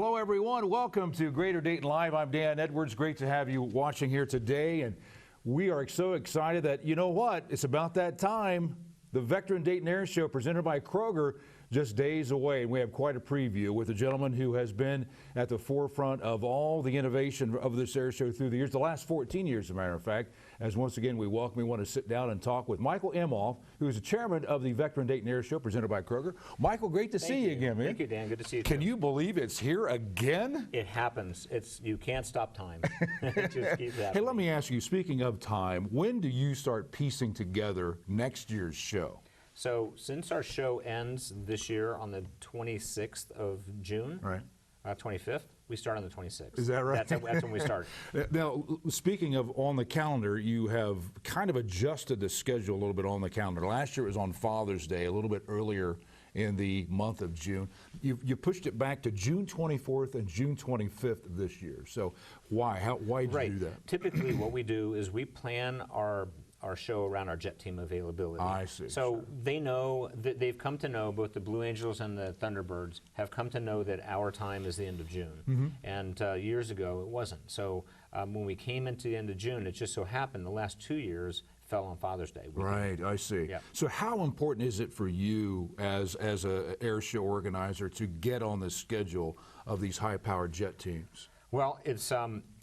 Hello, everyone. Welcome to Greater Dayton Live. I'm Dan Edwards. Great to have you watching here today. And we are so excited that, you know what, it's about that time. The Vectren Dayton Air Show presented by Kroger just days away. And we have quite a preview with a gentleman who has been at the forefront of all the innovation of this air show through the years, the last 14 years, as a matter of fact. As once again, we want to sit down and talk with Michael Emoff, who is the chairman of the Vectren Dayton Air Show presented by Kroger. Michael, great to see you again, man. Thank you, Dan. Good to see you. Can you believe it's here again? It happens. You can't stop time. It just keeps happening. Hey, let me ask you, speaking of time, when do you start piecing together next year's show? So since our show ends this year on the 26th of June, right? 25th, we start on the 26th. Is that right? That's when we start. Now, speaking of on the calendar, you have kind of adjusted the schedule a little bit on the calendar. Last year it was on Father's Day, a little bit earlier in the month of June. You pushed it back to June 24th and June 25th of this year. So why? Why did you do that? Typically what we do is we plan our show around our jet team availability. I see. So they know, they've come to know, both the Blue Angels and the Thunderbirds have come to know that our time is the end of June. And years ago it wasn't. So when we came into the end of June, it just so happened the last 2 years fell on Father's Day weekend. Right, I see. Yeah. So how important is it for you as a air show organizer to get on the schedule of these high-powered jet teams? Well, it's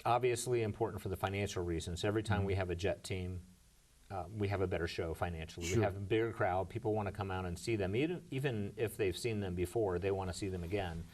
obviously important for the financial reasons. Every time we have a jet team, we have a better show financially. Sure. We have a bigger crowd. People want to come out and see them. Even if they've seen them before, they want to see them again.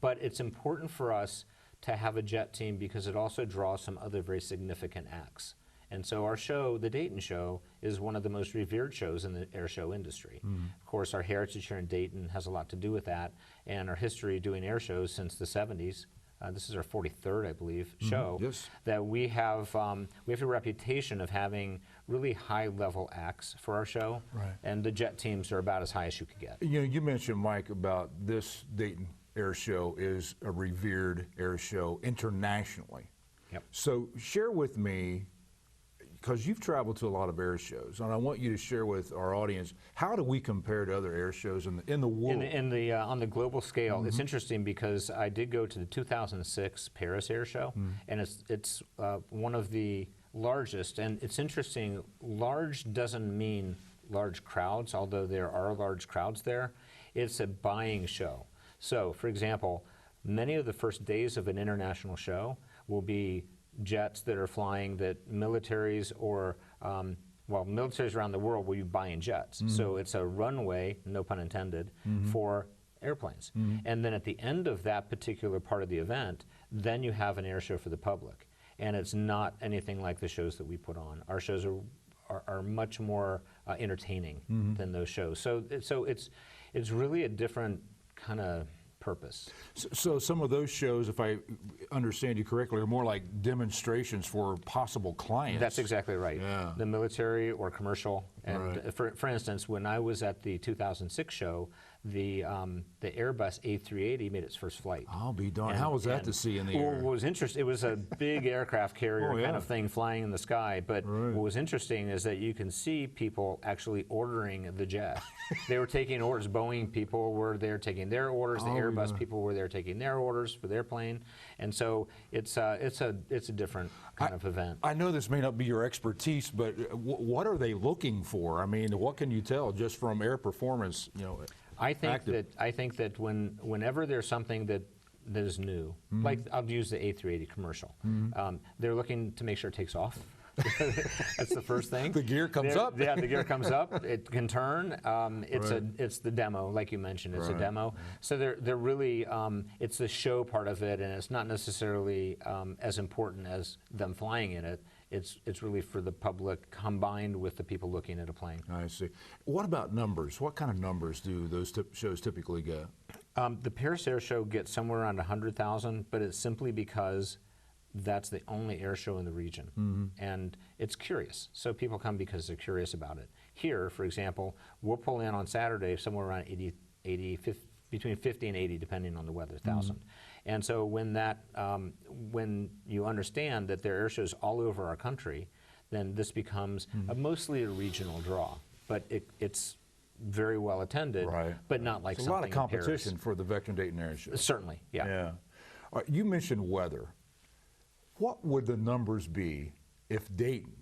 But it's important for us to have a jet team because it also draws some other very significant acts. And so our show, the Dayton Show, is one of the most revered shows in the air show industry. Of course, our heritage here in Dayton has a lot to do with that, and our history doing air shows since the 70s. This is our 43rd, I believe, show. Yes. That we have a reputation of having really high-level acts for our show, right. And the jet teams are about as high as you could get. You know, you mentioned, Mike, about this Dayton Air Show is a revered air show internationally. Yep. So share with me, because you've traveled to a lot of air shows, and I want you to share with our audience, how do we compare to other air shows in the world? On the global scale, it's interesting because I did go to the 2006 Paris Air Show, and it's one of the largest, and it's interesting, large doesn't mean large crowds, although there are large crowds there. It's a buying show. So, for example, many of the first days of an international show will be jets that are flying that militaries or, militaries around the world will be buying jets. So it's a runway, no pun intended, for airplanes. And then at the end of that particular part of the event, then you have an air show for the public. And it's not anything like the shows that we put on. Our shows are much more entertaining than those shows. So it's really a different kind of purpose. So some of those shows, if I understand you correctly, are more like demonstrations for possible clients. That's exactly right. Yeah. The military or commercial. And right. for instance, when I was at the 2006 show, the Airbus A380 made its first flight. I'll be darned. How was that to see in the air? What was interesting, it was a big aircraft carrier kind of thing flying in the sky, but what was interesting is that you can see people actually ordering the jet. They were taking orders. Boeing people were there taking their orders. The Airbus people were there taking their orders for their plane. And so it's a different kind of event. I know this may not be your expertise, but what are they looking for? I mean, what can you tell just from air performance, you know? I think that whenever there's something that is new, like I'll use the A380 commercial, they're looking to make sure it takes off. That's the first thing. The gear comes up. Yeah, the gear comes up. It can turn. It's the demo, like you mentioned. It's a demo. So they're really it's the show part of it, and it's not necessarily as important as them flying in it. It's really for the public combined with the people looking at a plane. I see. What about numbers? What kind of numbers do those shows typically get? The Paris Air Show gets somewhere around 100,000, but it's simply because that's the only air show in the region. And it's curious. So people come because they're curious about it. Here, for example, we'll pull in on Saturday somewhere around 50, between 50 and 80, depending on the weather, 1,000. And so when you understand that there are air shows all over our country, then this becomes mostly a regional draw. But it's very well attended, but not like it's something a lot of competition for the Vectren Dayton Air Show. Certainly, yeah. You mentioned weather. What would the numbers be if Dayton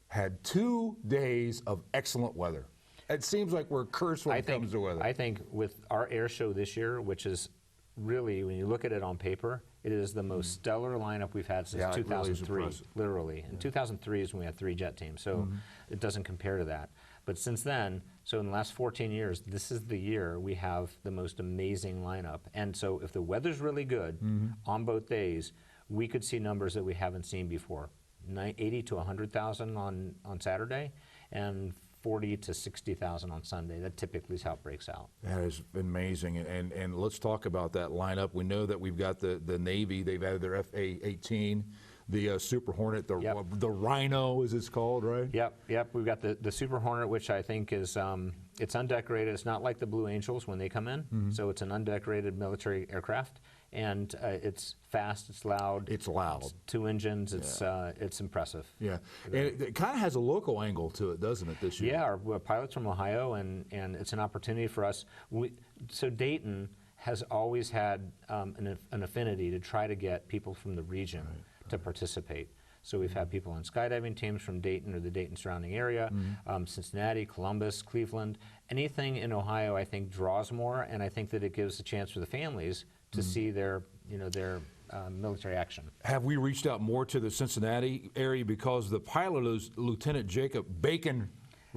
had 2 days of excellent weather? It seems like we're cursed when it comes to weather. I think with our air show this year, which is really, when you look at it on paper, it is the most stellar lineup we've had since 2003, really literally. And 2003 is when we had 3 jet teams, so it doesn't compare to that. But since then, so in the last 14 years, this is the year we have the most amazing lineup. And so if the weather's really good on both days, we could see numbers that we haven't seen before. 80 to 100,000 on Saturday, and 40 to 60,000 on Sunday. That typically is how it breaks out. That is amazing, and let's talk about that lineup. We know that we've got the Navy. They've added their FA-18, the Super Hornet, the Rhino, as it's called, right? Yep. We've got the Super Hornet, which I think is it's undecorated. It's not like the Blue Angels when they come in. So it's an undecorated military aircraft, and it's fast. It's loud. It's loud. It's 2 engines. It's impressive. Yeah, and it kind of has a local angle to it, doesn't it, this year? Yeah, our pilot's from Ohio, and it's an opportunity for us. So Dayton has always had an affinity to try to get people from the region to participate. So we've had people on skydiving teams from Dayton or the Dayton surrounding area, Cincinnati, Columbus, Cleveland. Anything in Ohio, I think, draws more, and I think that it gives a chance for the families to see their military action. Have we reached out more to the Cincinnati area because the pilot is Lieutenant Jacob Bacon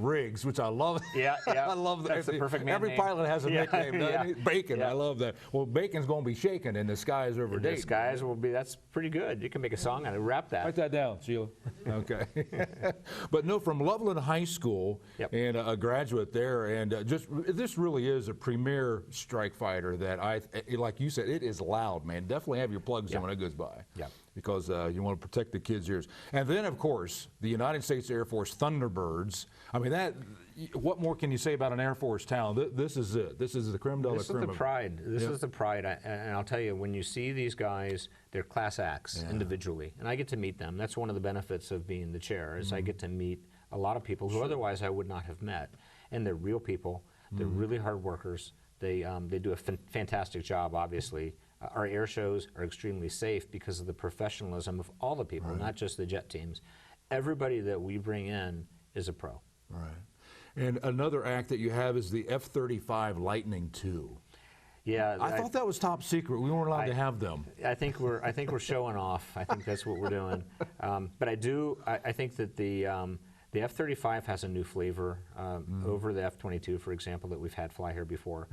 Riggs, which I love. Yeah. I love that. That's the perfect man Every name. pilot has a nickname, doesn't he? Bacon. Yeah. I love that. Well, Bacon's going to be shaking in the skies over Dayton. The skies will be. That's pretty good. You can make a song out of it. Rap that. Write that down, Sheila. Okay. But no, from Loveland High School, and a graduate there, and this really is a premier strike fighter that like you said, it is loud, man. Definitely have your plugs in when it goes by. Yeah. Because you want to protect the kids' ears. And then, of course, the United States Air Force Thunderbirds. I mean, what more can you say about an Air Force town? This is it. This is the creme de la creme. This is the pride. This is the pride. And I'll tell you, when you see these guys, they're class acts individually. And I get to meet them. That's one of the benefits of being the chair, is I get to meet a lot of people who otherwise I would not have met. And they're real people. They're really hard workers. They do a fantastic job, obviously. Our air shows are extremely safe because of the professionalism of all the people, not just the jet teams. Everybody that we bring in is a pro. Right. And another act that you have is the F-35 Lightning II. Yeah, I thought that was top secret. We weren't allowed to have them. I think we're showing off. I think that's what we're doing. But I think that the F-35 has a new flavor over the F-22, for example, that we've had fly here before.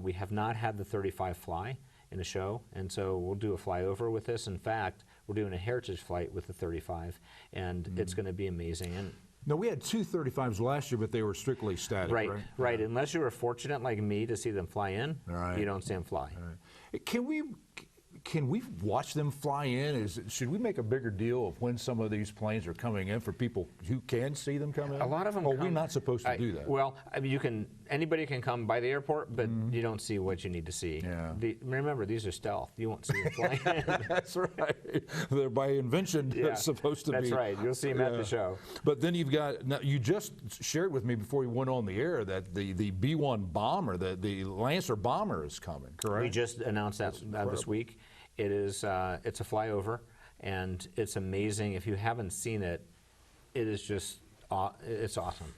We have not had the 35 fly in a show, and so we'll do a flyover with this. In fact, we're doing a heritage flight with the 35, and it's going to be amazing. And no, we had 2 35s last year, but they were strictly static, right? Right. Unless you were fortunate like me to see them fly in, you don't see them fly. Right. Can we watch them fly in? Should we make a bigger deal of when some of these planes are coming in for people who can see them come in? A lot of them Or we're not supposed to do that? Well, I mean, anybody can come by the airport, but you don't see what you need to see. Yeah. Remember, these are stealth. You won't see them flying in. That's right. They're by invention supposed to be. That's right. You'll see them at the show. But then you've got, now you just shared with me before we went on the air that the B-1 bomber, the Lancer bomber is coming, correct? We just announced that this week. It is, it's a flyover, and it's amazing. If you haven't seen it, it is just, it's awesome.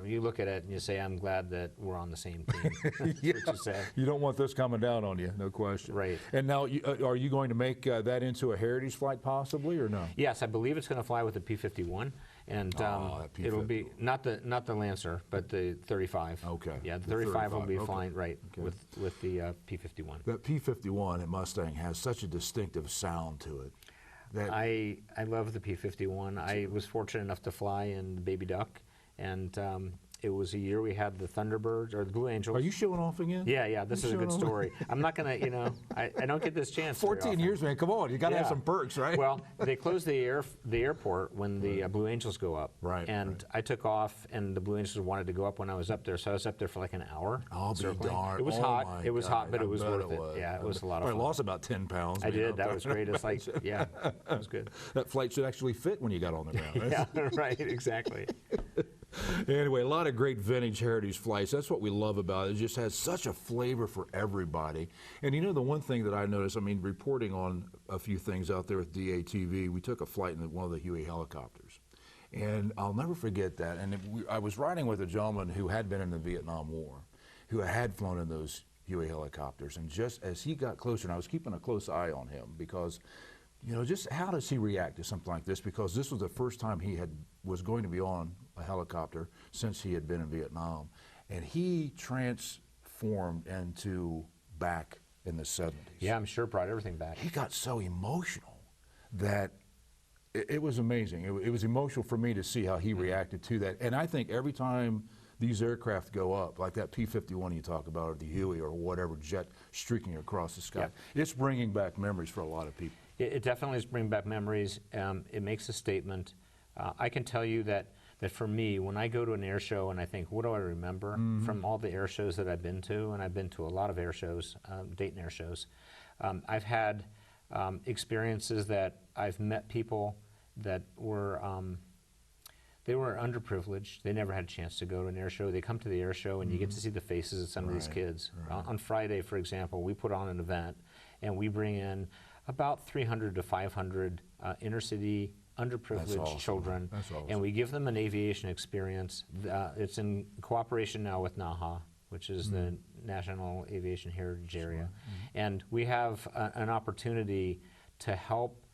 You look at it and you say, I'm glad that we're on the same team. That's what you say. You don't want this coming down on you, no question. Right. And now, are you going to make that into a heritage flight possibly, or no? Yes, I believe it's going to fly with the P-51. And it'll be not the Lancer, but the 35. Okay. Yeah, the 35 will be flying with the P-51. That P-51 at Mustang has such a distinctive sound to it. I love the P-51. I was fortunate enough to fly in the Baby Duck, and it was a year we had the Thunderbirds, or the Blue Angels. Are you showing off again? Yeah, this is a good story. I'm not going to, I don't get this chance 14 years, man, come on. You got to have some perks, right? Well, they close the airport when the Blue Angels go up. Right. And I took off, and the Blue Angels wanted to go up when I was up there, so I was up there for like an hour. I'll be darned. It was hot. It was hot, but it was worth it. Yeah, it was a lot of fun. I lost about 10 pounds. I did. That was great. It's like, yeah, that was good. That flight should actually fit when you got on the ground. Right? Yeah, right, exactly. Anyway, a lot of great vintage heritage flights. That's what we love about it. It just has such a flavor for everybody. And you know, the one thing that I noticed, I mean, reporting on a few things out there with DATV, we took a flight in one of the Huey helicopters. And I'll never forget that. And I was riding with a gentleman who had been in the Vietnam War, who had flown in those Huey helicopters. And just as he got closer, and I was keeping a close eye on him because, you know, just how does he react to something like this? Because this was the first time he was going to be on a helicopter since he had been in Vietnam. And he transformed into back in the 70s. Yeah, I'm sure brought everything back. He got so emotional that it was amazing. It was emotional for me to see how he reacted to that. And I think every time these aircraft go up, like that P-51 you talk about, or the Huey, or whatever jet streaking across the sky, it's bringing back memories for a lot of people. It definitely is bringing back memories. It makes a statement. I can tell you that for me, when I go to an air show and I think, what do I remember from all the air shows that I've been to, and I've been to a lot of air shows, Dayton Air shows, I've had experiences that I've met people that were, they were underprivileged. They never had a chance to go to an air show. They come to the air show and you get to see the faces of some of these kids. On Friday, for example, we put on an event and we bring in about 300 to 500 inner city underprivileged children, and we give them an aviation experience. It's in cooperation now with NAHA, which is the National Aviation Heritage Area, and we have an opportunity to help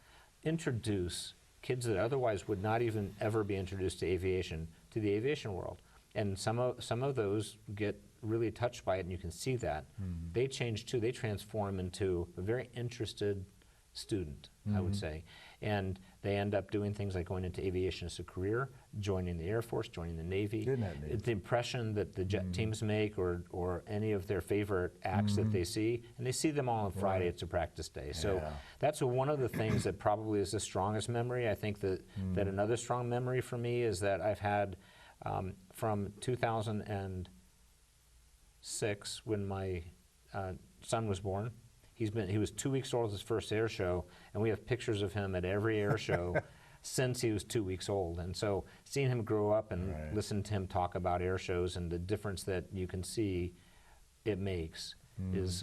introduce kids that otherwise would not even ever be introduced to the aviation world. And some of those get really touched by it, and you can see that. They change too. They transform into a very interested student, I would say. And they end up doing things like going into aviation as a career, joining the Air Force, joining the Navy. The impression that the jet teams make, or any of their favorite acts that they see, and they see them all on Friday. It's a practice day. So that's one of the things that probably is the strongest memory. I think that another strong memory for me is that I've had from 2006, when my son was born. He was 2 weeks old at his first air show, and we have pictures of him at every air show since he was 2 weeks old. And so seeing him grow up and listen to him talk about air shows and the difference that you can see it makes is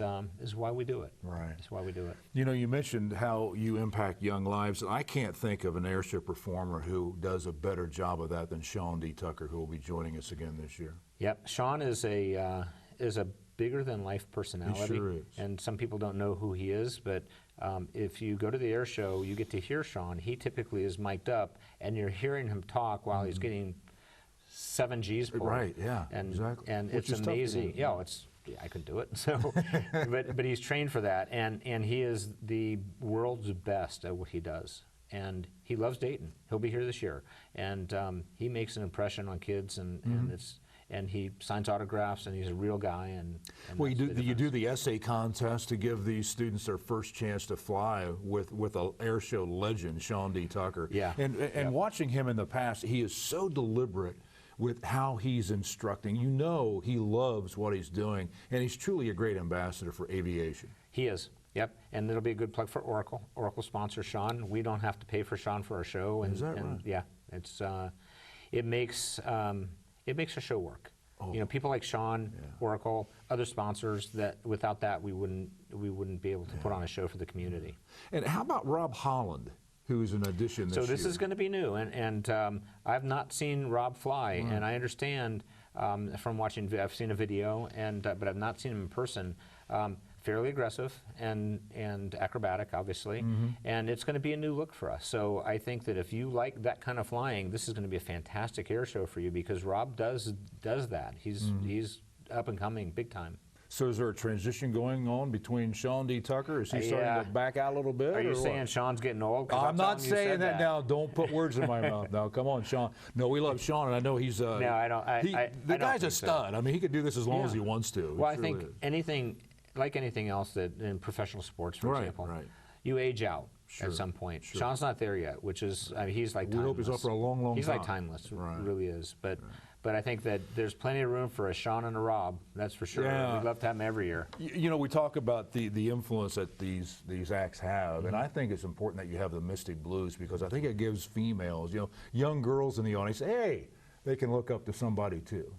why we do it. It's why we do it. You know, you mentioned how you impact young lives. I can't think of an air show performer who does a better job of that than Sean D. Tucker, who will be joining us again this year. Yep, Sean is a bigger-than-life personality. He sure is. And some people don't know who he is, but if you go to the air show, you get to hear Sean. He typically is mic'd up, and you're hearing him talk while he's getting 7 Gs pulled. Right, yeah, and, exactly. And Which it's is tough to amazing. do. Yeah, I could do it. So, but he's trained for that, and he is the world's best at what he does. And he loves Dayton. He'll be here this year, and he makes an impression on kids, and he signs autographs, and he's a real guy. And well, you do the essay contest to give these students their first chance to fly with an air show legend, Sean D. Tucker. Yeah. And watching him in the past, he is so deliberate with how he's instructing. You know he loves what he's doing, and he's truly a great ambassador for aviation. He is. Yep, and it'll be a good plug for Oracle. Oracle sponsors Sean. We don't have to pay for Sean for our show. And, is that right? Yeah, it makes our show work. You know, people like Sean, Oracle, other sponsors, that without that we wouldn't be able to put on a show for the community. And how about Rob Holland, who's an addition this year? So this is going to be new, and I've not seen Rob fly, and I understand from watching. I've seen a video, but I've not seen him in person. Fairly aggressive and acrobatic, obviously, and it's going to be a new look for us. So I think that if you like that kind of flying, this is going to be a fantastic air show for you, because Rob does that. He's up and coming big time. So is there a transition going on between Sean D. Tucker? Is he starting to back out a little bit? Are you saying Sean's getting old? I'm not saying that now. Don't put words in my mouth now. Come on, Sean. No, we love Sean, and I know he's no, I don't. The guy's a stud. I mean, he could do this as long as he wants to. Well, I think like anything else that in professional sports, for example, you age out at some point. Sean's not there yet, which is, I mean, he's like timeless. We hope he's up for a long, long time. He's like timeless, really is. But I think that there's plenty of room for a Sean and a Rob, that's for sure. We'd love to have them every year. You know, we talk about the influence that these acts have, and I think it's important that you have the Mystic Blues, because I think it gives females, young girls in the audience, hey, they can look up to somebody too.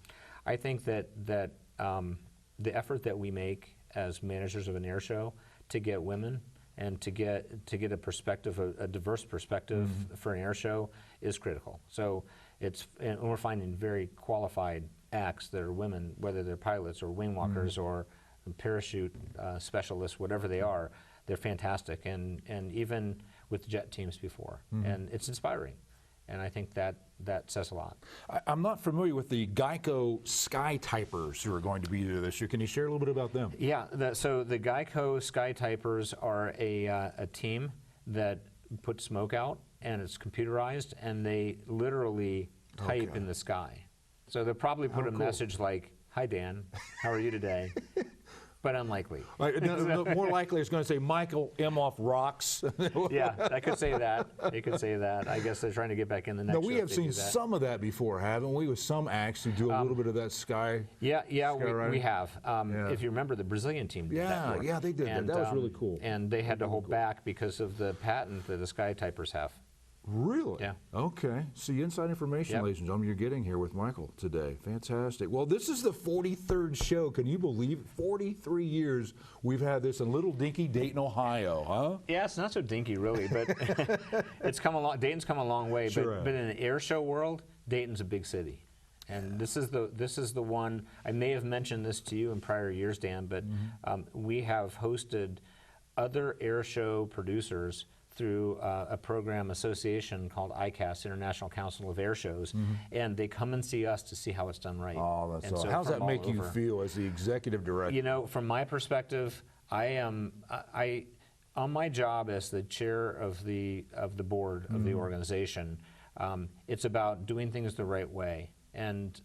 I think that the effort that we make as managers of an air show to get women and to get a perspective, a diverse perspective for an air show is critical. So and we're finding very qualified acts that are women, whether they're pilots or wing walkers or parachute specialists, whatever they are, they're fantastic. And even with jet teams before, and it's inspiring. And I think that says a lot. I'm not familiar with the Geico Skytypers who are going to be there this year. Can you share a little bit about them? Yeah, so the Geico Skytypers are a team that puts smoke out, and it's computerized, and they literally type in the sky. So they'll probably put a message like, "Hi Dan, how are you today?" But unlikely. No, more likely it's going to say Michael Emoff rocks. Yeah, I could say that. It could say that. I guess they're trying to get back in the next show. No, we have seen some of that before, haven't we? With some acts who do a little bit of that sky. Yeah, sky we have. If you remember, the Brazilian team did that work. Yeah, they did that. That was really cool. And they had to hold back because of the patent that the Skytypers have. Really? Yeah. Okay. See, inside information, ladies and gentlemen, you're getting here with Michael today. Fantastic. Well, this is the 43rd show. Can you believe it? 43 years we've had this in little dinky Dayton, Ohio, huh? Yeah, it's not so dinky, really, but it's come along. Dayton's come a long way. Sure But in the air show world, Dayton's a big city. And this is the one. I may have mentioned this to you in prior years, Dan, but we have hosted other air show producers through a program association called ICAS, International Council of Air Shows, and they come and see us to see how it's done right. Oh, that's and awesome. so How does that make you over, feel as the executive director? You know, from my perspective, on my job as the chair of the board of the organization, it's about doing things the right way, and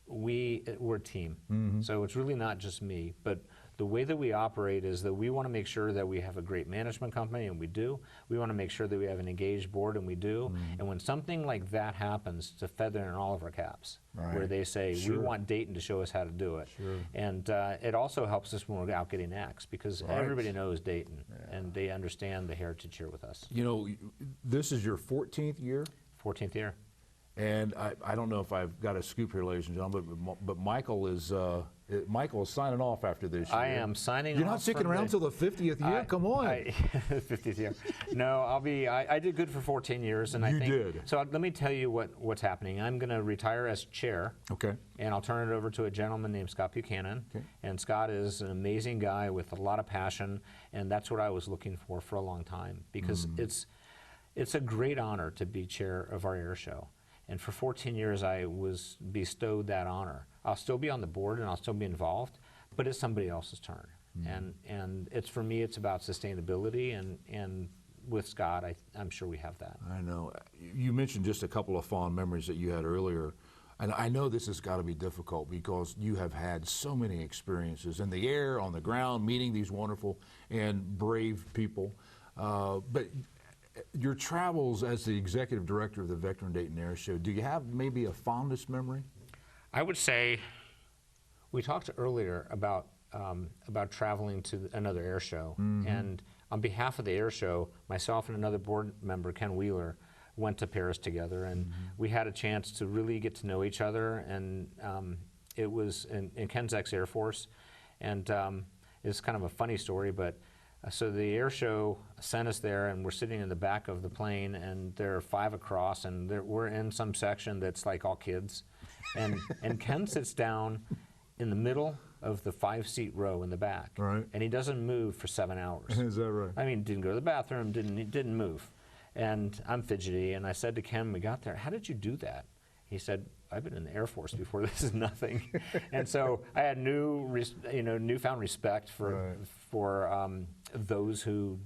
we're a team. So it's really not just me, but the way that we operate is that we want to make sure that we have a great management company, and we do. We want to make sure that we have an engaged board, and we do. And when something like that happens, it's a feather in all of our caps, where they say, we want Dayton to show us how to do it. And it also helps us when we're out getting acts, because everybody knows Dayton, and they understand the heritage here with us. You know, this is your 14th year? 14th year. And I don't know if I've got a scoop here, ladies and gentlemen, but Michael is signing off after this year. I am signing off. You're not sticking around until the 50th year? Come on. 50th year. No, I did good for 14 years. And You did. So let me tell you what's happening. I'm going to retire as chair. Okay. And I'll turn it over to a gentleman named Scott Buchanan. Okay. And Scott is an amazing guy with a lot of passion, and that's what I was looking for a long time, because it's a great honor to be chair of our air show. And for 14 years, I was bestowed that honor. I'll still be on the board and I'll still be involved, but it's somebody else's turn. And it's, for me, it's about sustainability, and with Scott, I'm sure we have that. I know. You mentioned just a couple of fond memories that you had earlier. And I know this has got to be difficult because you have had so many experiences in the air, on the ground, meeting these wonderful and brave people. But your travels as the executive director of the Vectren Dayton Air Show, do you have maybe a fondest memory? I would say, we talked earlier about traveling to another air show, and on behalf of the air show, myself and another board member, Ken Wheeler, went to Paris together, and we had a chance to really get to know each other, and it was in Ken's ex-Air Force, and it's kind of a funny story, but so the air show sent us there, and we're sitting in the back of the plane, and there are 5 across, and we're in some section that's like all kids. And Ken sits down in the middle of the 5-seat row in the back. Right. And he doesn't move for 7 hours. Is that right? I mean, didn't go to the bathroom, didn't move. And I'm fidgety, and I said to Ken when we got there, "How did you do that?" He said, "I've been in the Air Force before. This is nothing." And so I had newfound respect for those who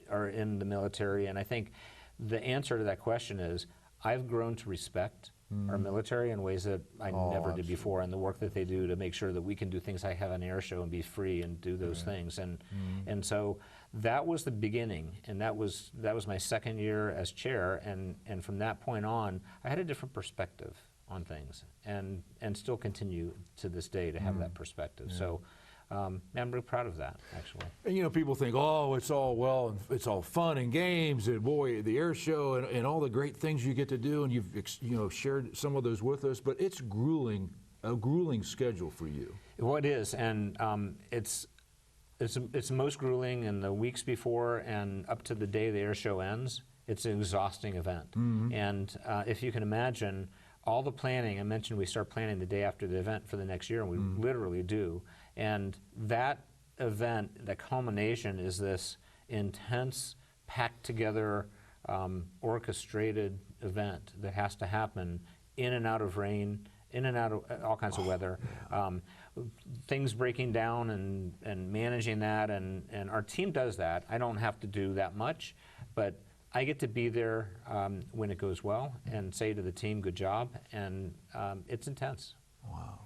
are in the military. And I think the answer to that question is, I've grown to respect our military in ways that I never did before, and the work that they do to make sure that we can do things like have an air show and be free and do those things. And so that was the beginning, and that was my 2nd year as chair, and from that point on, I had a different perspective on things, and still continue to this day to have that perspective. So I'm really proud of that, actually. And you know, people think, oh, it's all well, and it's all fun and games, and boy, the air show and all the great things you get to do, and you've shared some of those with us. But it's grueling, a grueling schedule for you. Well, it is, and it's most grueling in the weeks before and up to the day the air show ends. It's an exhausting event, and if you can imagine, all the planning. I mentioned we start planning the day after the event for the next year, and we literally do. And that event, the culmination, is this intense, packed together, orchestrated event that has to happen in and out of rain, in and out of all kinds of weather, things breaking down and managing that, and our team does that. I don't have to do that much, but I get to be there when it goes well and say to the team, good job, and it's intense. Wow.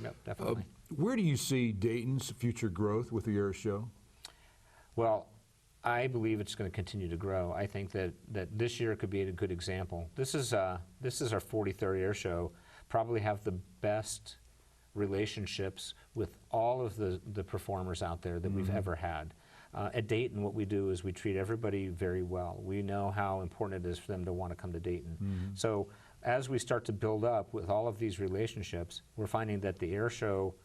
Yep, definitely. Where do you see Dayton's future growth with the air show? Well, I believe it's going to continue to grow. I think that this year could be a good example. This is our 43rd air show. Probably have the best relationships with all of the performers out there that we've ever had. At Dayton, what we do is we treat everybody very well. We know how important it is for them to want to come to Dayton. So as we start to build up with all of these relationships, we're finding that the air show,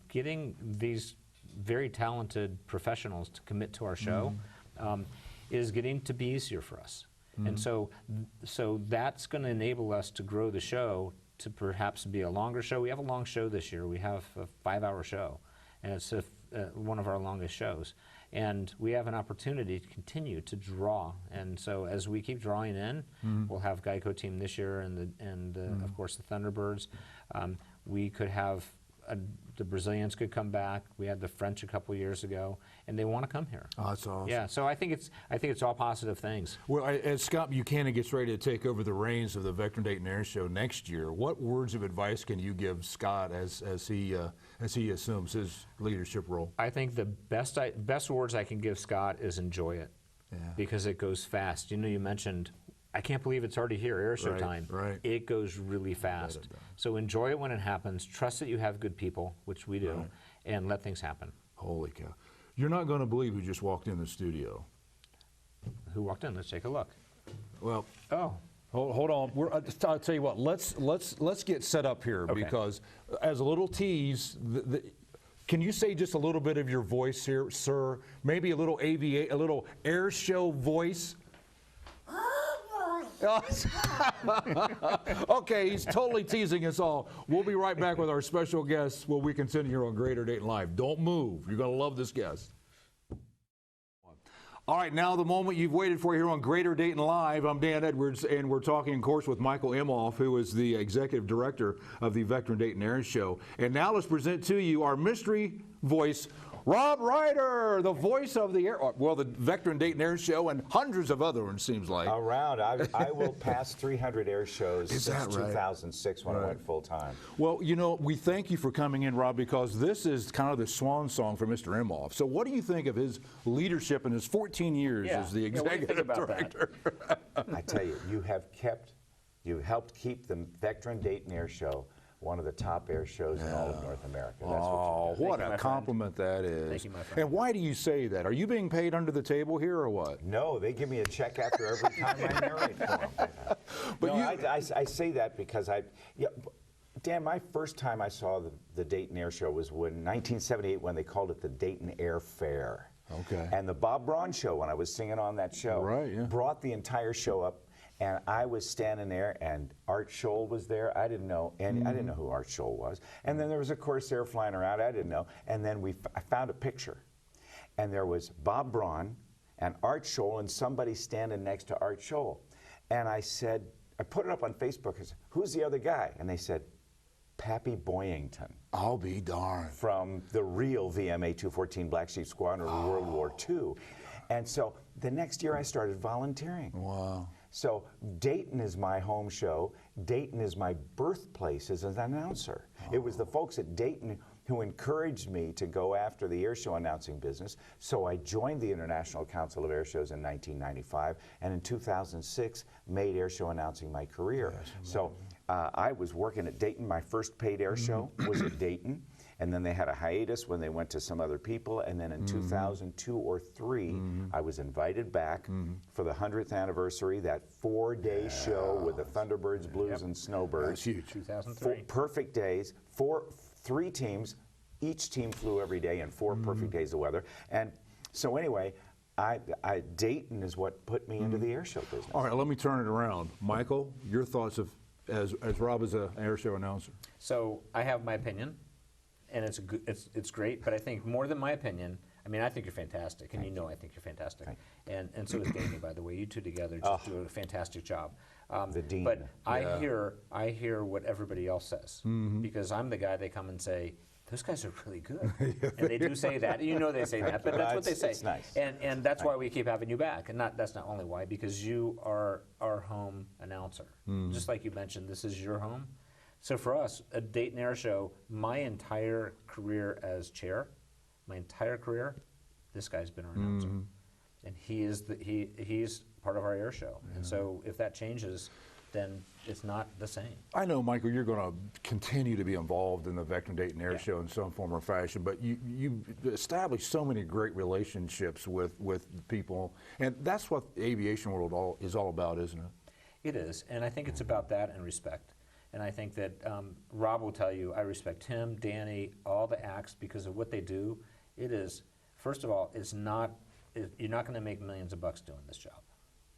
getting these very talented professionals to commit to our show is getting to be easier for us. And so that's going to enable us to grow the show to perhaps be a longer show. We have a long show this year. We have a 5-hour show, and it's one of our longest shows. And we have an opportunity to continue to draw. And so as we keep drawing in, we'll have Geico team this year and of course the Thunderbirds. We could have the Brazilians could come back. We had the French a couple years ago, and they want to come here. Oh, that's awesome. Yeah, so I think it's all positive things. Well, as Scott Buchanan gets ready to take over the reins of the Vectren Dayton Air Show next year, what words of advice can you give Scott as he assumes his leadership role? I think the best words I can give Scott is enjoy it, because it goes fast. You know, you mentioned, I can't believe it's already here, air show time. Right. It goes really fast. So enjoy it when it happens. Trust that you have good people, which we do, and let things happen. Holy cow. You're not going to believe who just walked in the studio. Who walked in? Let's take a look. Well, oh. Hold on. I'll tell you what. Let's get set up here, because as a little tease, can you say just a little bit of your voice here, sir? Maybe a little a little air show voice. Okay, he's totally teasing us all. We'll be right back with our special guests when we continue here on Greater Dayton Live. Don't move. You're going to love this guest. All right, now the moment you've waited for here on Greater Dayton Live. I'm Dan Edwards, and we're talking, of course, with Michael Emoff, who is the executive director of the Vectren Dayton Air Show. And now let's present to you our mystery voice, Rob Reider, the voice of the the Vectren Dayton Air Show and hundreds of other ones, seems like. Around. I will pass 300 air shows since 2006 when I went full time. Well, you know, we thank you for coming in, Rob, because this is kind of the swan song for Mr. Emoff. So what do you think of his leadership in his 14 years as the executive director? I tell you, you helped keep the Vectren Dayton Air Show one of the top air shows in all of North America. That's what a compliment that is. Thank you, my friend. And why do you say that? Are you being paid under the table here or what? No, they give me a check after every time I narrate for them. But no, I say that because Dan, my first time I saw the Dayton Air Show was in 1978 when they called it the Dayton Air Fair. Okay. And the Bob Braun Show, when I was singing on that show, brought the entire show up. And I was standing there, and Art Scholl was there. I didn't know, and I didn't know who Art Scholl was. And then there was a Corsair flying around. I didn't know. And then I found a picture, and there was Bob Braun and Art Scholl, and somebody standing next to Art Scholl. And I said, I put it up on Facebook. I said, "Who's the other guy?" And they said, "Pappy Boyington." I'll be darned. From the real VMA 214 Black Sheep Squadron of World War II. And so the next year I started volunteering. Wow. So Dayton is my home show. Dayton is my birthplace as an announcer. It was the folks at Dayton who encouraged me to go after the air show announcing business. So I joined the International Council of Air Shows in 1995, and in 2006 made air show announcing my career. So I was working at Dayton. My first paid air show was at Dayton. and then they had a hiatus when they went to some other people, and then in 2002 or 3, I was invited back for the 100th anniversary, that 4-day show with the Thunderbirds, Blues, and Snowbirds. That's huge. 2003. Perfect days, 3 teams, each team flew every day in 4 perfect days of weather. And so anyway, Dayton is what put me into the air show business. All right, let me turn it around. Michael, your thoughts as Rob is an air show announcer. So I have my opinion, and it's great. But I think more than my opinion, I mean, I think you're fantastic, and you know I think you're fantastic, and so is Danny, by the way. You two together just do a fantastic job. The dean. But I hear what everybody else says because I'm the guy they come and say, those guys are really good. And they do say that. You know they say that, but that's what they say. It's nice. And that's why we keep having you back. And that's not only why, because you are our home announcer. Just like you mentioned, this is your home. So for us, a Dayton Air Show, my entire career as chair, my entire career, this guy's been our announcer. And he's part of our air show. And so if that changes, then it's not the same. I know, Michael, you're going to continue to be involved in the Vectren Dayton Air Show in some form or fashion, but you established so many great relationships with people, and that's what the aviation world is all about, isn't it? It is, and I think it's about that and respect. And I think that Rob will tell you, I respect him, Danny, all the acts because of what they do. It is, first of all, you're not going to make millions of bucks doing this job.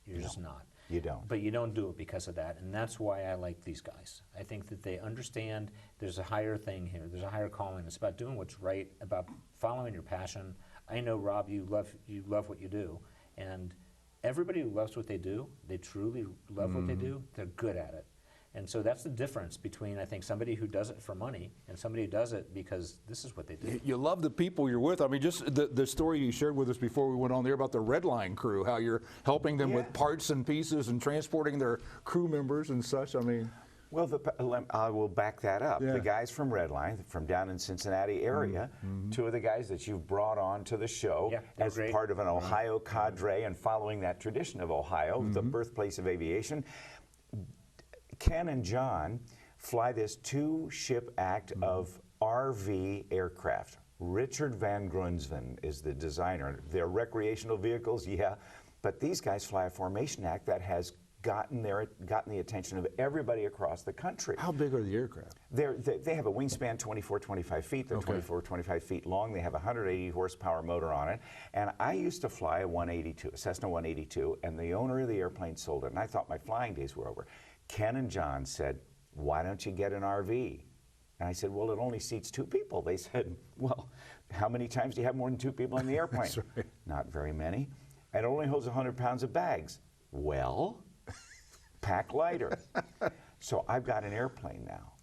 You're just not. You don't. But you don't do it because of that, and that's why I like these guys. I think that they understand there's a higher thing here. There's a higher calling. It's about doing what's right, about following your passion. I know, Rob, you love what you do, and everybody who loves what they do, they truly love what they do, they're good at it. And so that's the difference between, I think, somebody who does it for money and somebody who does it because this is what they do. You love the people you're with. I mean, just the story you shared with us before we went on there about the Red Line crew, how you're helping them with parts and pieces and transporting their crew members and such. I mean, well, I will back that up. The guys from Redline, from down in Cincinnati area, 2 of the guys that you've brought on to the show as part of an Ohio cadre and following that tradition of Ohio, the birthplace of aviation. Ken and John fly this 2-ship act of RV aircraft. Richard Van Grunsven is the designer. They're recreational vehicles, but these guys fly a formation act that has gotten the attention of everybody across the country. How big are the aircraft? They have a wingspan 24, 25 feet. They're 24, 25 feet long. They have a 180 horsepower motor on it. And I used to fly a Cessna 182, and the owner of the airplane sold it. And I thought my flying days were over. Ken and John said, why don't you get an RV? And I said, well, it only seats 2 people. They said, well, how many times do you have more than 2 people in the airplane? That's right. Not very many. And it only holds 100 pounds of bags. Well, pack lighter. So I've got an airplane now.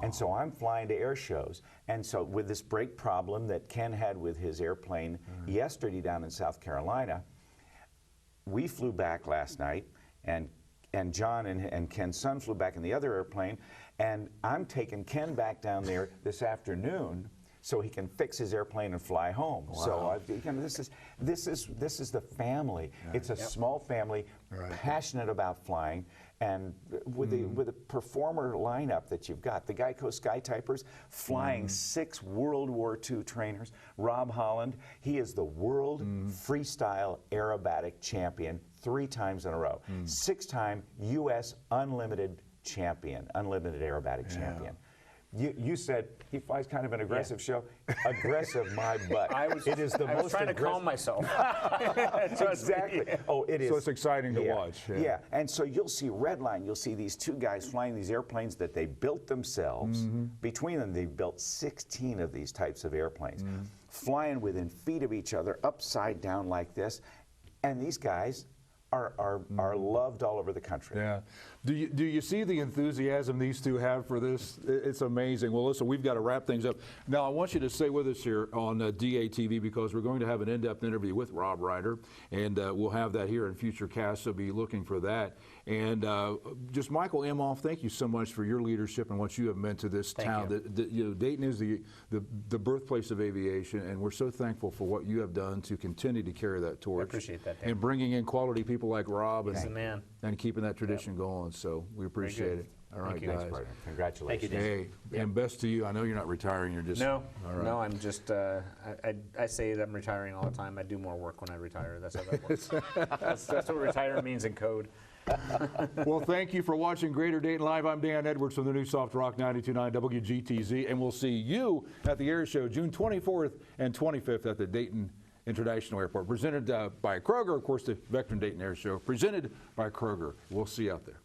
And so I'm flying to air shows. And so with this brake problem that Ken had with his airplane yesterday down in South Carolina, we flew back last night, and John and Ken's son flew back in the other airplane, and I'm taking Ken back down there this afternoon so he can fix his airplane and fly home. Wow. So this is the family. Right. It's a small family, passionate about flying, and with the performer lineup that you've got, the Geico Skytypers flying 6 World War II trainers. Rob Holland, he is the world freestyle aerobatic champion 3 times in a row. 6-time U.S. unlimited aerobatic champion. You said he flies kind of an aggressive show. Aggressive, my butt. I was trying to calm myself. Exactly. Oh, it is. So it's exciting to watch. Yeah, and so you'll see Redline. You'll see these 2 guys flying these airplanes that they built themselves. Between them, they built 16 of these types of airplanes, flying within feet of each other, upside down like this. And these guys are loved all over the country. Yeah. Do you see the enthusiasm these 2 have for this? It's amazing. Well, listen, we've got to wrap things up. Now, I want you to stay with us here on DATV because we're going to have an in-depth interview with Rob Reider, and we'll have that here in future casts, so be looking for that. And just Michael Emoff, thank you so much for your leadership and what you have meant to this town. Dayton is the birthplace of aviation, and we're so thankful for what you have done to continue to carry that torch. I appreciate that, Dan. And bringing in quality people like Rob and keeping that tradition going. So we appreciate it. All right, Thank you. guys. Thanks, brother. Congratulations. Thank you, Hey, and best to you. I know you're not retiring. You're just No, All right. no, I'm just, I say that I'm retiring all the time. I do more work when I retire. That's how that works. that's what retire means in code. Well, thank you for watching Greater Dayton Live. I'm Dan Edwards from the new Soft Rock 92.9 WGTZ, and we'll see you at the Air Show June 24th and 25th at the Dayton International Airport. Presented by Kroger, of course, the Vectren Dayton Air Show, presented by Kroger. We'll see you out there.